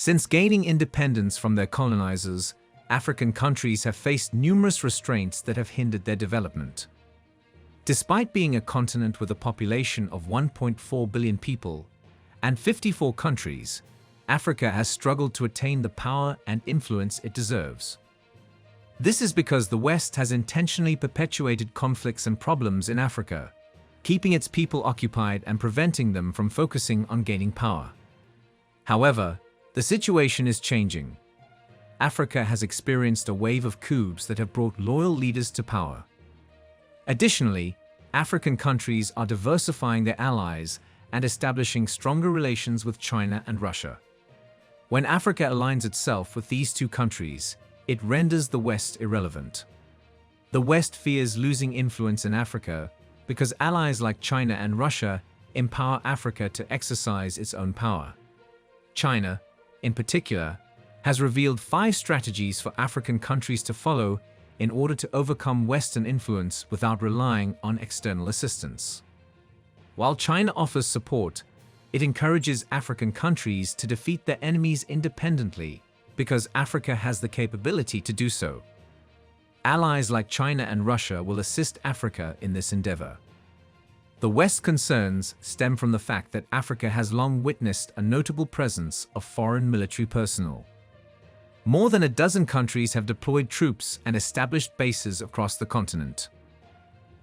Since gaining independence from their colonizers, African countries have faced numerous restraints that have hindered their development. Despite being a continent with a population of 1.4 billion people and 54 countries, Africa has struggled to attain the power and influence it deserves. This is because the West has intentionally perpetuated conflicts and problems in Africa, keeping its people occupied and preventing them from focusing on gaining power. However, the situation is changing. Africa has experienced a wave of coups that have brought loyal leaders to power. Additionally, African countries are diversifying their allies and establishing stronger relations with China and Russia. When Africa aligns itself with these two countries, it renders the West irrelevant. The West fears losing influence in Africa because allies like China and Russia empower Africa to exercise its own power. China, in particular, has revealed 5 strategies for African countries to follow in order to overcome Western influence without relying on external assistance. While China offers support, it encourages African countries to defeat their enemies independently because Africa has the capability to do so. Allies like China and Russia will assist Africa in this endeavor. The West's concerns stem from the fact that Africa has long witnessed a notable presence of foreign military personnel. More than a dozen countries have deployed troops and established bases across the continent.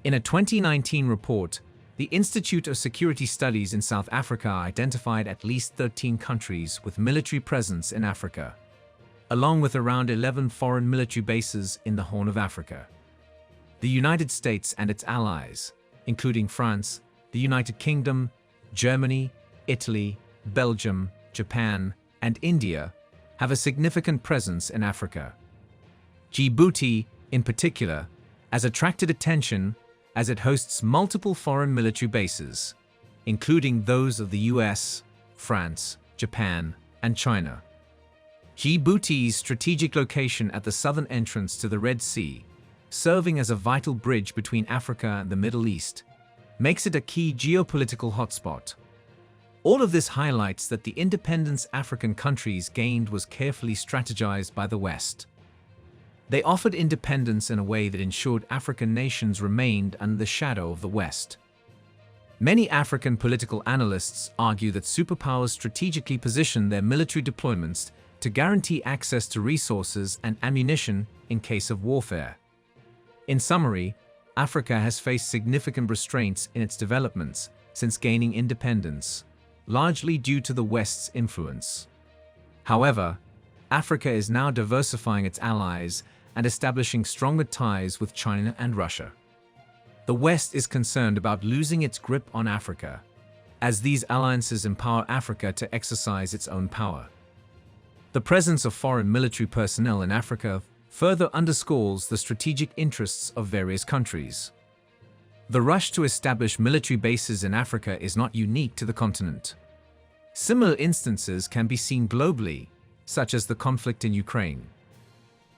In a 2019 report, the Institute of Security Studies in South Africa identified at least 13 countries with military presence in Africa, along with around 11 foreign military bases in the Horn of Africa. The United States and its allies, including France, the United Kingdom, Germany, Italy, Belgium, Japan, and India, have a significant presence in Africa. Djibouti, in particular, has attracted attention as it hosts multiple foreign military bases, including those of the US, France, Japan, and China. Djibouti's strategic location at the southern entrance to the Red Sea, serving as a vital bridge between Africa and the Middle East, makes it a key geopolitical hotspot. All of this highlights that the independence African countries gained was carefully strategized by the West. They offered independence in a way that ensured African nations remained under the shadow of the West. Many African political analysts argue that superpowers strategically position their military deployments to guarantee access to resources and ammunition in case of warfare. In summary, Africa has faced significant restraints in its developments since gaining independence, largely due to the West's influence. However, Africa is now diversifying its allies and establishing stronger ties with China and Russia. The West is concerned about losing its grip on Africa, as these alliances empower Africa to exercise its own power. The presence of foreign military personnel in Africa further underscores the strategic interests of various countries. The rush to establish military bases in Africa is not unique to the continent. Similar instances can be seen globally, such as the conflict in Ukraine.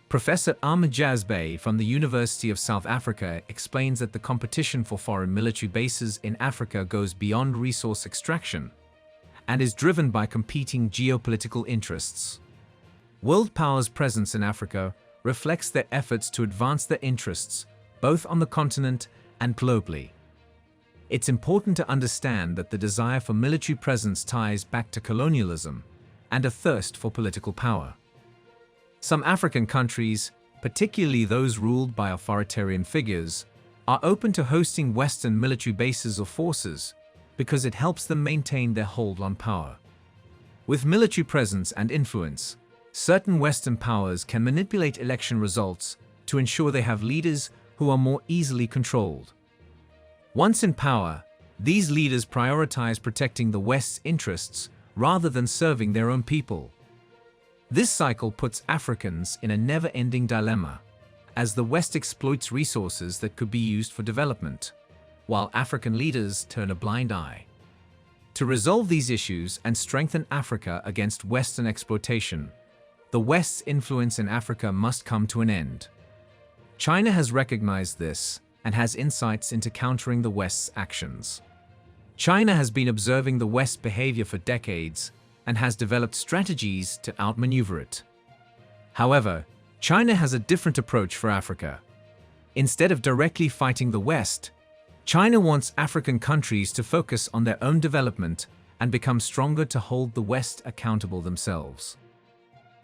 Professor Ahmed Jazbeh from the University of South Africa explains that the competition for foreign military bases in Africa goes beyond resource extraction and is driven by competing geopolitical interests. World powers' presence in Africa reflects their efforts to advance their interests, both on the continent and globally. It's important to understand that the desire for military presence ties back to colonialism and a thirst for political power. Some African countries, particularly those ruled by authoritarian figures, are open to hosting Western military bases or forces because it helps them maintain their hold on power. With military presence and influence, certain Western powers can manipulate election results to ensure they have leaders who are more easily controlled. Once in power, these leaders prioritize protecting the West's interests rather than serving their own people. This cycle puts Africans in a never-ending dilemma, as the West exploits resources that could be used for development, while African leaders turn a blind eye. To resolve these issues and strengthen Africa against Western exploitation, the West's influence in Africa must come to an end. China has recognized this and has insights into countering the West's actions. China has been observing the West's behavior for decades and has developed strategies to outmaneuver it. However, China has a different approach for Africa. Instead of directly fighting the West, China wants African countries to focus on their own development and become stronger to hold the West accountable themselves.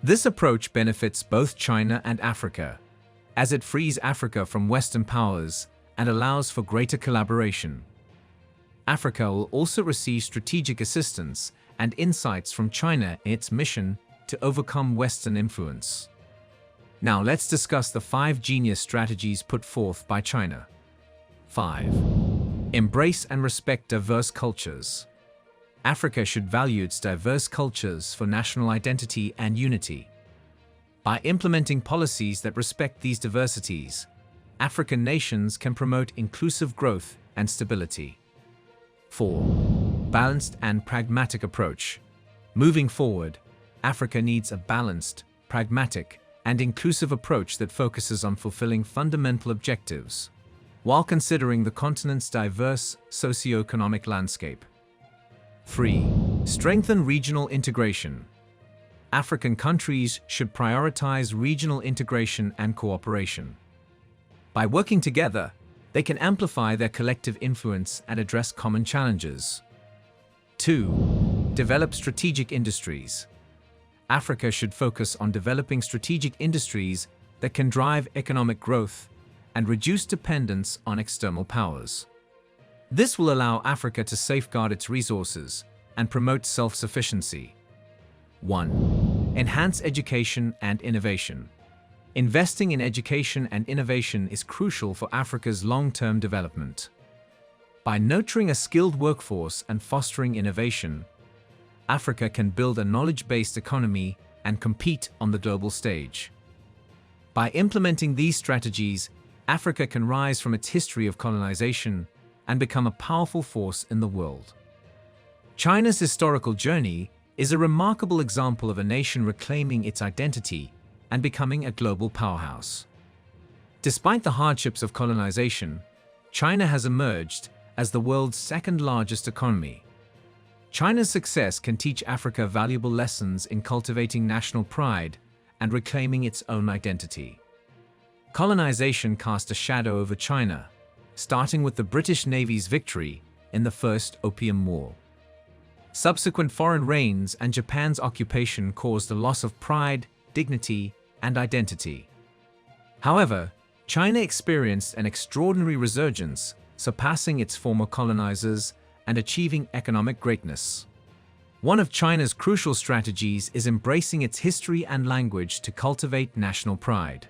This approach benefits both China and Africa, as it frees Africa from Western powers and allows for greater collaboration. Africa will also receive strategic assistance and insights from China in its mission to overcome Western influence. Now let's discuss the 5 genius strategies put forth by China. 5. Embrace and respect diverse cultures. Africa should value its diverse cultures for national identity and unity. By implementing policies that respect these diversities, African nations can promote inclusive growth and stability. 4. Balanced and pragmatic approach. Moving forward, Africa needs a balanced, pragmatic, and inclusive approach that focuses on fulfilling fundamental objectives, while considering the continent's diverse socio-economic landscape. 3. Strengthen regional integration. African countries should prioritize regional integration and cooperation. By working together, they can amplify their collective influence and address common challenges. 2. Develop strategic industries. Africa should focus on developing strategic industries that can drive economic growth and reduce dependence on external powers. This will allow Africa to safeguard its resources and promote self-sufficiency. 1. Enhance education and innovation. Investing in education and innovation is crucial for Africa's long-term development. By nurturing a skilled workforce and fostering innovation, Africa can build a knowledge-based economy and compete on the global stage. By implementing these strategies, Africa can rise from its history of colonization and become a powerful force in the world. China's historical journey is a remarkable example of a nation reclaiming its identity and becoming a global powerhouse. Despite the hardships of colonization, China has emerged as the world's second-largest economy. China's success can teach Africa valuable lessons in cultivating national pride and reclaiming its own identity. Colonization cast a shadow over China, starting with the British Navy's victory in the First Opium War. Subsequent foreign reigns and Japan's occupation caused a loss of pride, dignity, and identity. However, China experienced an extraordinary resurgence, surpassing its former colonizers and achieving economic greatness. One of China's crucial strategies is embracing its history and language to cultivate national pride.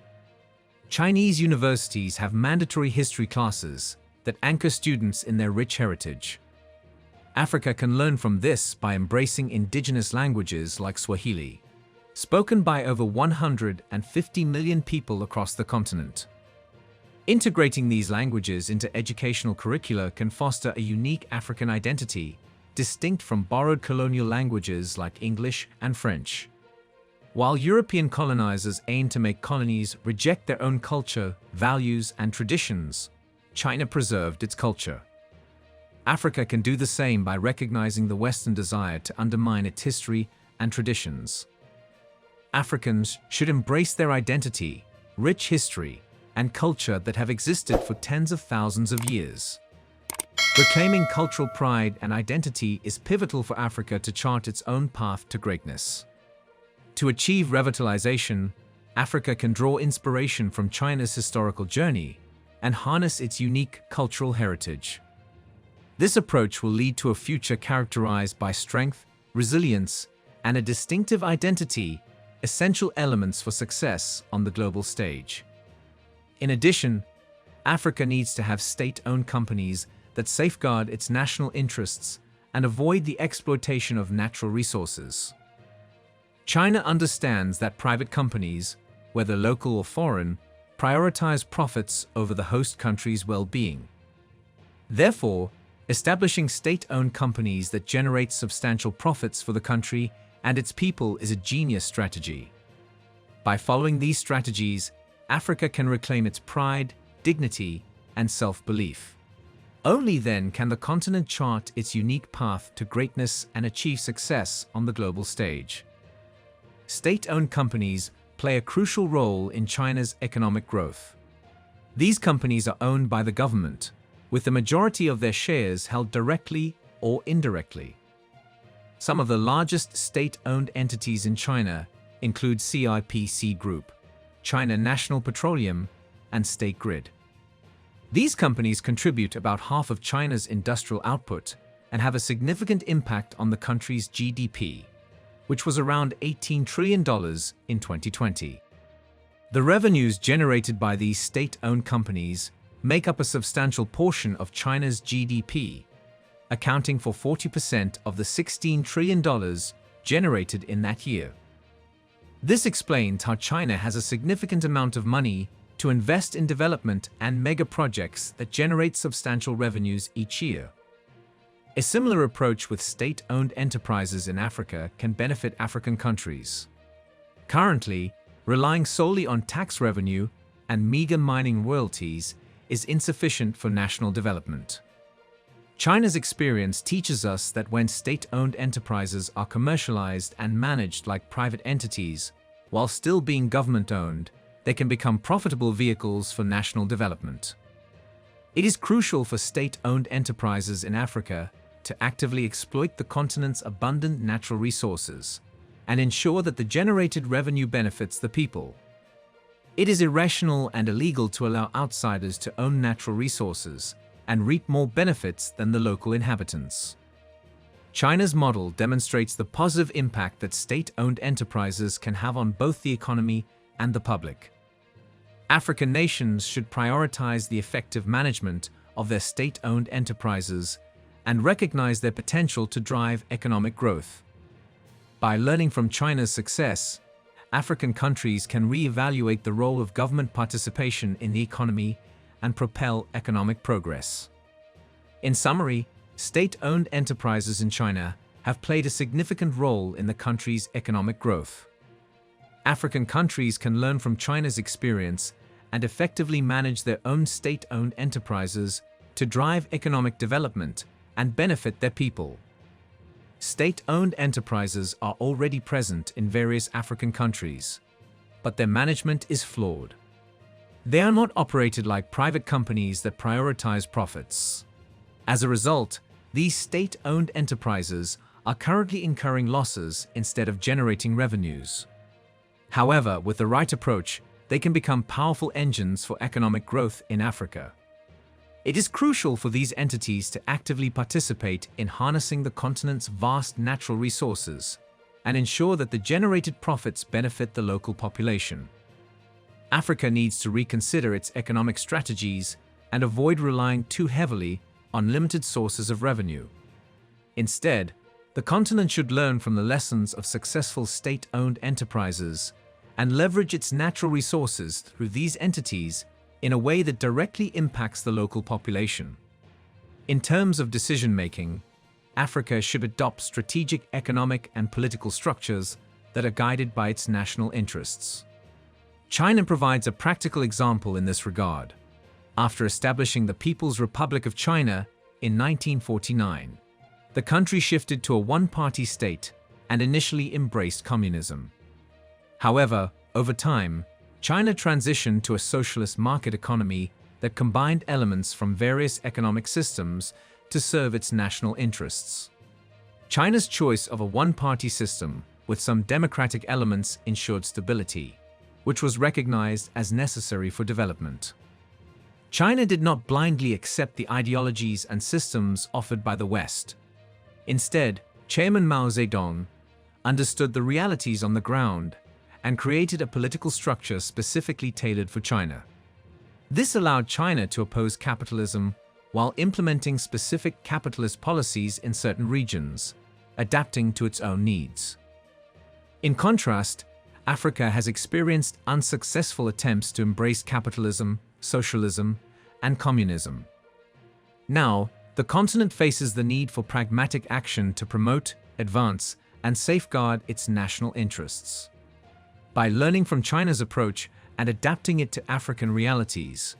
Chinese universities have mandatory history classes that anchor students in their rich heritage. Africa can learn from this by embracing indigenous languages like Swahili, spoken by over 150 million people across the continent. Integrating these languages into educational curricula can foster a unique African identity, distinct from borrowed colonial languages like English and French. While European colonizers aimed to make colonies reject their own culture, values, and traditions, China preserved its culture. Africa can do the same by recognizing the Western desire to undermine its history and traditions. Africans should embrace their identity, rich history, and culture that have existed for tens of thousands of years. Reclaiming cultural pride and identity is pivotal for Africa to chart its own path to greatness. To achieve revitalization, Africa can draw inspiration from China's historical journey and harness its unique cultural heritage. This approach will lead to a future characterized by strength, resilience, and a distinctive identity, essential elements for success on the global stage. In addition, Africa needs to have state-owned companies that safeguard its national interests and avoid the exploitation of natural resources. China understands that private companies, whether local or foreign, prioritize profits over the host country's well-being. Therefore, establishing state-owned companies that generate substantial profits for the country and its people is a genius strategy. By following these strategies, Africa can reclaim its pride, dignity, and self-belief. Only then can the continent chart its unique path to greatness and achieve success on the global stage. State-owned companies play a crucial role in China's economic growth. These companies are owned by the government, with the majority of their shares held directly or indirectly. Some of the largest state-owned entities in China include CIPC Group, China National Petroleum, and State Grid. These companies contribute about half of China's industrial output and have a significant impact on the country's GDP, which was around $18 trillion in 2020. The revenues generated by these state-owned companies make up a substantial portion of China's GDP, accounting for 40% of the $16 trillion generated in that year. This explains how China has a significant amount of money to invest in development and mega projects that generate substantial revenues each year. A similar approach with state-owned enterprises in Africa can benefit African countries. Currently, relying solely on tax revenue and meager mining royalties is insufficient for national development. China's experience teaches us that when state-owned enterprises are commercialized and managed like private entities, while still being government-owned, they can become profitable vehicles for national development. It is crucial for state-owned enterprises in Africa to actively exploit the continent's abundant natural resources and ensure that the generated revenue benefits the people. It is irrational and illegal to allow outsiders to own natural resources and reap more benefits than the local inhabitants. China's model demonstrates the positive impact that state-owned enterprises can have on both the economy and the public. African nations should prioritize the effective management of their state-owned enterprises and recognize their potential to drive economic growth. By learning from China's success, African countries can re-evaluate the role of government participation in the economy and propel economic progress. In summary, state-owned enterprises in China have played a significant role in the country's economic growth. African countries can learn from China's experience and effectively manage their own state-owned enterprises to drive economic development and benefit their people. State-owned enterprises are already present in various African countries, but their management is flawed. They are not operated like private companies that prioritize profits. As a result, these state-owned enterprises are currently incurring losses instead of generating revenues. However, with the right approach, they can become powerful engines for economic growth in Africa. It is crucial for these entities to actively participate in harnessing the continent's vast natural resources and ensure that the generated profits benefit the local population. Africa needs to reconsider its economic strategies and avoid relying too heavily on limited sources of revenue. Instead, the continent should learn from the lessons of successful state-owned enterprises and leverage its natural resources through these entities in a way that directly impacts the local population. In terms of decision-making, Africa should adopt strategic economic and political structures that are guided by its national interests. China provides a practical example in this regard. After establishing the People's Republic of China in 1949, the country shifted to a one-party state and initially embraced communism. However, over time, China transitioned to a socialist market economy that combined elements from various economic systems to serve its national interests. China's choice of a one-party system with some democratic elements ensured stability, which was recognized as necessary for development. China did not blindly accept the ideologies and systems offered by the West. Instead, Chairman Mao Zedong understood the realities on the ground and created a political structure specifically tailored for China. This allowed China to oppose capitalism while implementing specific capitalist policies in certain regions, adapting to its own needs. In contrast, Africa has experienced unsuccessful attempts to embrace capitalism, socialism, and communism. Now, the continent faces the need for pragmatic action to promote, advance, and safeguard its national interests. By learning from China's approach and adapting it to African realities,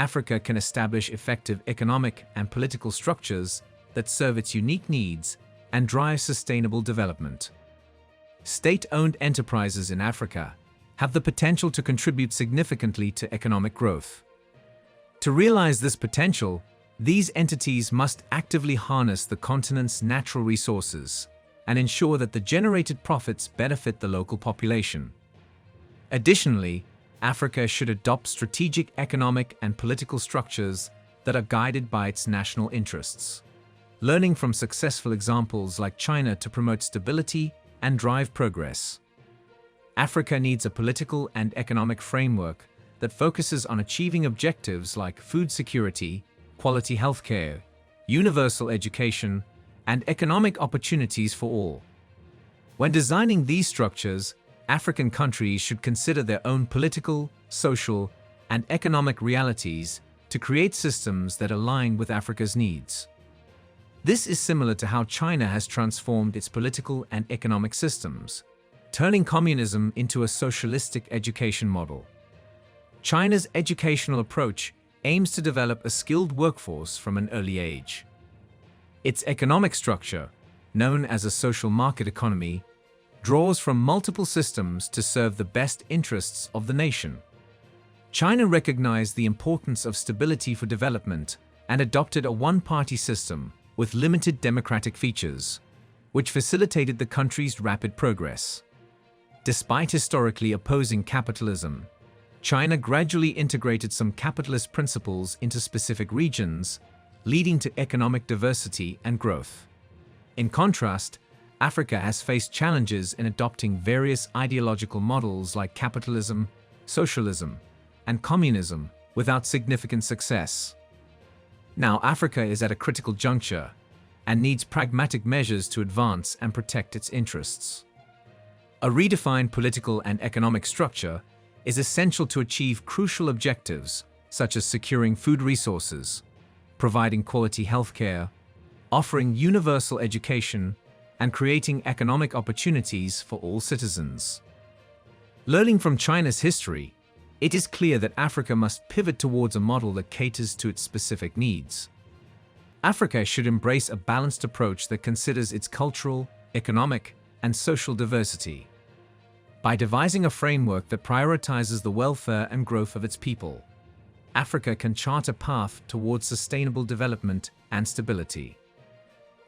Africa can establish effective economic and political structures that serve its unique needs and drive sustainable development. State-owned enterprises in Africa have the potential to contribute significantly to economic growth. To realize this potential, these entities must actively harness the continent's natural resources and ensure that the generated profits benefit the local population. Additionally, Africa should adopt strategic economic and political structures that are guided by its national interests, learning from successful examples like China to promote stability and drive progress. Africa needs a political and economic framework that focuses on achieving objectives like food security, quality healthcare, universal education, and economic opportunities for all. When designing these structures, African countries should consider their own political, social, and economic realities to create systems that align with Africa's needs. This is similar to how China has transformed its political and economic systems, turning communism into a socialistic education model. China's educational approach aims to develop a skilled workforce from an early age. Its economic structure, known as a social market economy, draws from multiple systems to serve the best interests of the nation. China recognized the importance of stability for development and adopted a one-party system with limited democratic features, which facilitated the country's rapid progress. Despite historically opposing capitalism, China gradually integrated some capitalist principles into specific regions, leading to economic diversity and growth. In contrast, Africa has faced challenges in adopting various ideological models like capitalism, socialism, and communism without significant success. Now, Africa is at a critical juncture and needs pragmatic measures to advance and protect its interests. A redefined political and economic structure is essential to achieve crucial objectives such as securing food resources, providing quality healthcare, offering universal education, and creating economic opportunities for all citizens. Learning from China's history, it is clear that Africa must pivot towards a model that caters to its specific needs. Africa should embrace a balanced approach that considers its cultural, economic, and social diversity. By devising a framework that prioritizes the welfare and growth of its people, Africa can chart a path towards sustainable development and stability.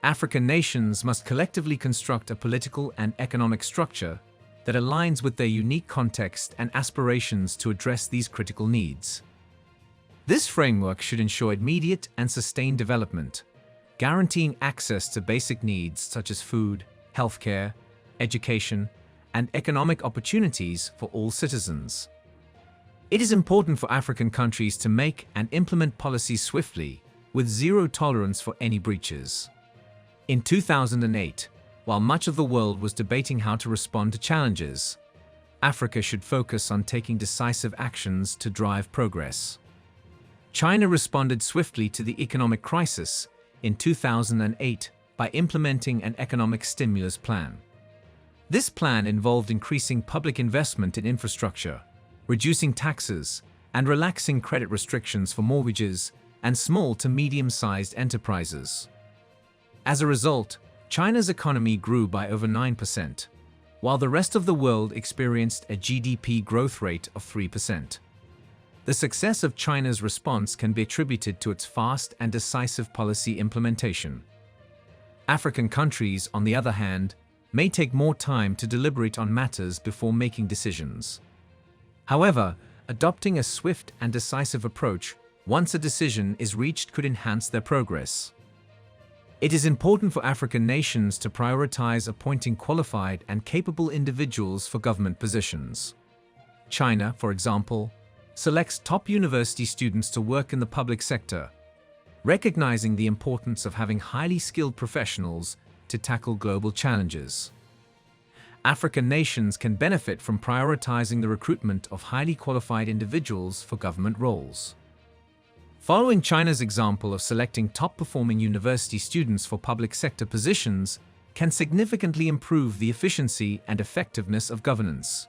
African nations must collectively construct a political and economic structure that aligns with their unique context and aspirations to address these critical needs. This framework should ensure immediate and sustained development, guaranteeing access to basic needs such as food, healthcare, education, and economic opportunities for all citizens. It is important for African countries to make and implement policies swiftly, with zero tolerance for any breaches. In 2008, while much of the world was debating how to respond to challenges, Africa should focus on taking decisive actions to drive progress. China responded swiftly to the economic crisis in 2008 by implementing an economic stimulus plan. This plan involved increasing public investment in infrastructure, reducing taxes, and relaxing credit restrictions for mortgages and small to medium-sized enterprises. As a result, China's economy grew by over 9%, while the rest of the world experienced a GDP growth rate of 3%. The success of China's response can be attributed to its fast and decisive policy implementation. African countries, on the other hand, may take more time to deliberate on matters before making decisions. However, adopting a swift and decisive approach once a decision is reached could enhance their progress. It is important for African nations to prioritize appointing qualified and capable individuals for government positions. China, for example, selects top university students to work in the public sector, recognizing the importance of having highly skilled professionals to tackle global challenges. African nations can benefit from prioritizing the recruitment of highly qualified individuals for government roles. Following China's example of selecting top-performing university students for public sector positions can significantly improve the efficiency and effectiveness of governance.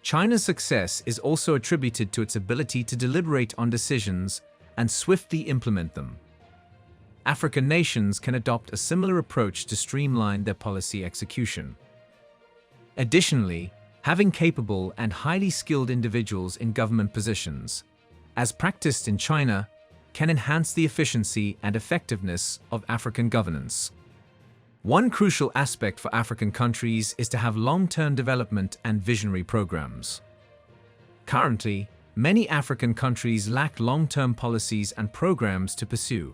China's success is also attributed to its ability to deliberate on decisions and swiftly implement them. African nations can adopt a similar approach to streamline their policy execution. Additionally, having capable and highly skilled individuals in government positions, as practiced in China, can enhance the efficiency and effectiveness of African governance. One crucial aspect for African countries is to have long-term development and visionary programs. Currently, many African countries lack long-term policies and programs to pursue.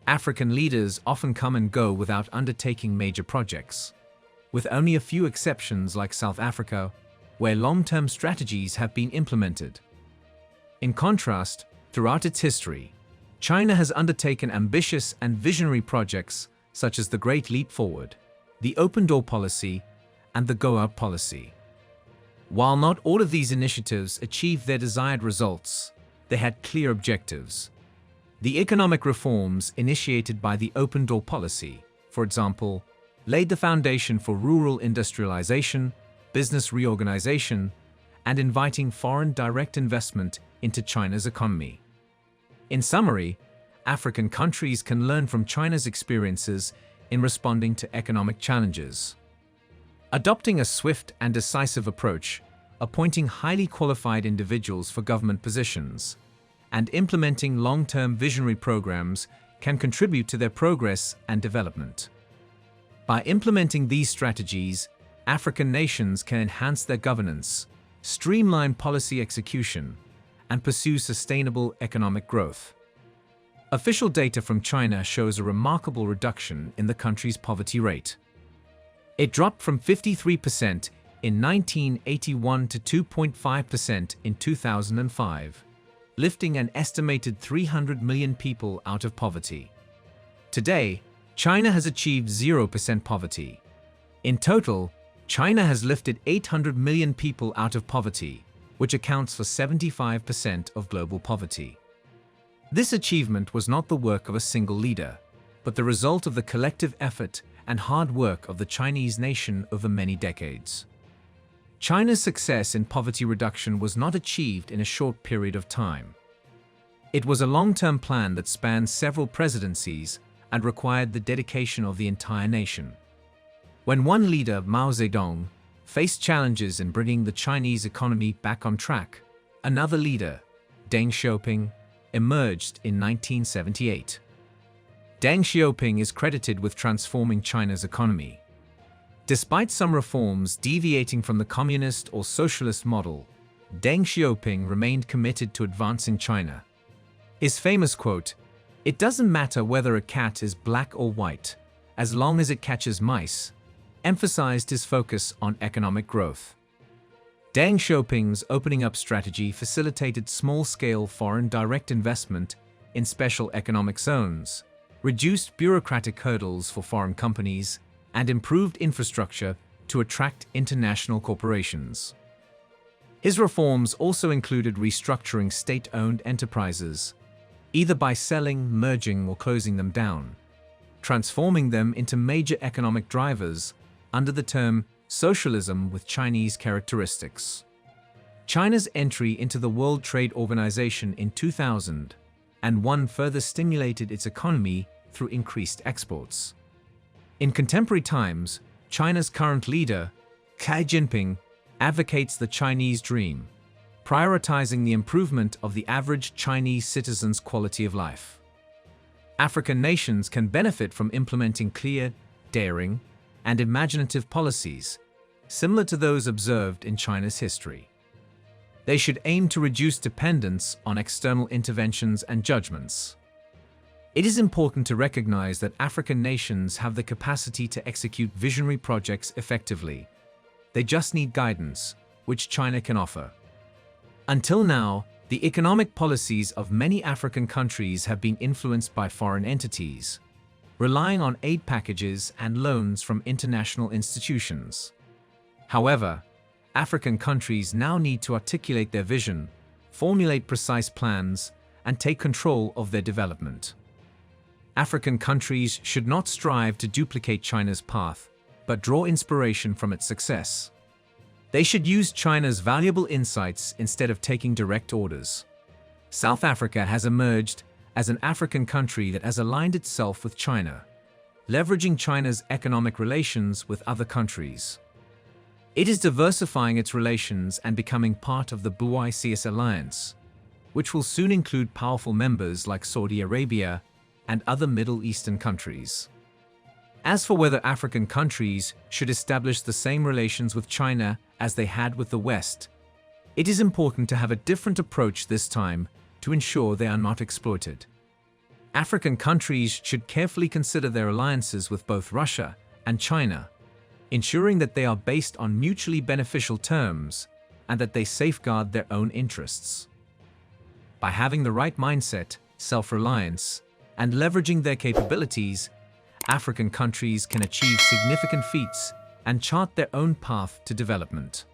African leaders often come and go without undertaking major projects, with only a few exceptions like South Africa, where long-term strategies have been implemented. In contrast, throughout its history, China has undertaken ambitious and visionary projects such as the Great Leap Forward, the Open Door Policy, and the Go Out Policy. While not all of these initiatives achieved their desired results, they had clear objectives. The economic reforms initiated by the Open Door Policy, for example, laid the foundation for rural industrialization, business reorganization, and inviting foreign direct investment into China's economy. In summary, African countries can learn from China's experiences in responding to economic challenges. Adopting a swift and decisive approach, appointing highly qualified individuals for government positions, and implementing long-term visionary programs can contribute to their progress and development. By implementing these strategies, African nations can enhance their governance, streamline policy execution, and pursue sustainable economic growth. Official data from China shows a remarkable reduction in the country's poverty rate. It dropped from 53% in 1981 to 2.5% in 2005, lifting an estimated 300 million people out of poverty. Today, China has achieved 0% poverty. In total, China has lifted 800 million people out of poverty, which accounts for 75% of global poverty. This achievement was not the work of a single leader, but the result of the collective effort and hard work of the Chinese nation over many decades. China's success in poverty reduction was not achieved in a short period of time. It was a long-term plan that spanned several presidencies and required the dedication of the entire nation. When one leader, Mao Zedong, faced challenges in bringing the Chinese economy back on track, another leader, Deng Xiaoping, emerged in 1978. Deng Xiaoping is credited with transforming China's economy. Despite some reforms deviating from the communist or socialist model, Deng Xiaoping remained committed to advancing China. His famous quote, "It doesn't matter whether a cat is black or white, as long as it catches mice," emphasized his focus on economic growth. Deng Xiaoping's opening up strategy facilitated small-scale foreign direct investment in special economic zones, reduced bureaucratic hurdles for foreign companies, and improved infrastructure to attract international corporations. His reforms also included restructuring state-owned enterprises, either by selling, merging, or closing them down, transforming them into major economic drivers under the term socialism with Chinese characteristics. China's entry into the World Trade Organization in 2001 further stimulated its economy through increased exports. In contemporary times, China's current leader, Xi Jinping, advocates the Chinese dream, prioritizing the improvement of the average Chinese citizen's quality of life. African nations can benefit from implementing clear, daring, and imaginative policies, similar to those observed in China's history. They should aim to reduce dependence on external interventions and judgments. It is important to recognize that African nations have the capacity to execute visionary projects effectively. They just need guidance, which China can offer. Until now, the economic policies of many African countries have been influenced by foreign entities, relying on aid packages and loans from international institutions. However, African countries now need to articulate their vision, formulate precise plans, and take control of their development. African countries should not strive to duplicate China's path, but draw inspiration from its success. They should use China's valuable insights instead of taking direct orders. South Africa has emerged as an African country that has aligned itself with China, leveraging China's economic relations with other countries. It is diversifying its relations and becoming part of the BRICS alliance, which will soon include powerful members like Saudi Arabia and other Middle Eastern countries. As for whether African countries should establish the same relations with China as they had with the West, it is important to have a different approach this time to ensure they are not exploited. African countries should carefully consider their alliances with both Russia and China, ensuring that they are based on mutually beneficial terms and that they safeguard their own interests. By having the right mindset, self-reliance, and leveraging their capabilities, African countries can achieve significant feats and chart their own path to development.